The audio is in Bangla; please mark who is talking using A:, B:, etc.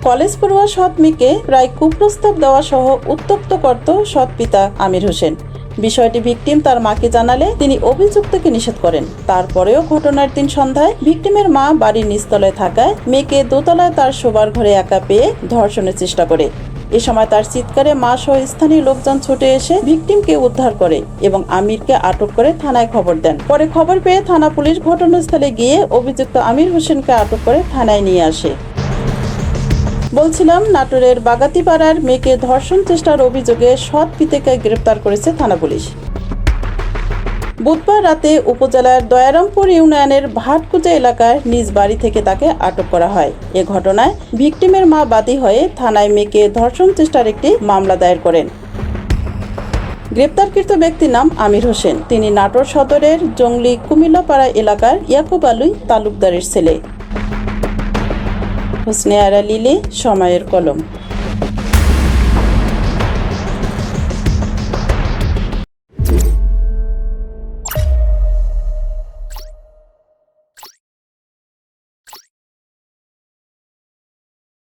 A: কলেজ পড়ুয়া সৎ মেয়েকে প্রায় কুপ্রস্তাব দেওয়া সহ উত্ত্যক্ত করত সৎ পিতা আমির হোসেন। বিষয়টি ভিকটিম তার মাকে জানালে তিনি অভিযুক্তকে নিষেধ করেন। তারপরেও ঘটনার দিন সন্ধ্যায় ভিকটিমের মা বাড়ির নিচতলায় থাকায় মেয়েকে দোতলায় তার শোবার ঘরে একা পেয়ে ধর্ষণের চেষ্টা করে। এ সময় তার চিৎকারে মা সহ স্থানীয় লোকজন ছুটে এসে ভিকটিমকে উদ্ধার করে এবং আমিরকে আটক করে থানায় খবর দেন। পরে খবর পেয়ে থানা পুলিশ ঘটনাস্থলে গিয়ে অভিযুক্ত আমির হোসেনকে আটক করে থানায় নিয়ে আসে। বলছিলাম, নাটোরের বাগাতিপাড়ার মেয়েকে ধর্ষণ চেষ্টার অভিযোগে সৎ পিতাকে গ্রেপ্তার করেছে থানা পুলিশ। বুধবার রাতে উপজেলার দয়ারামপুর ইউনিয়নের ভাটকুজা এলাকার নিজ বাড়ি থেকে তাকে আটক করা হয়। এ ঘটনায় ভিকটিমের মা বাদী হয়ে থানায় মেয়েকে ধর্ষণ চেষ্টার একটি মামলা দায়ের করেন। গ্রেপ্তারকৃত ব্যক্তির নাম আমির হোসেন। তিনি নাটোর সদরের জংলি কুমিল্লাপাড়া এলাকার ইয়াকুব আলী তালুকদারের ছেলে। হোসনে আরা লিলি, সময়ের কলম।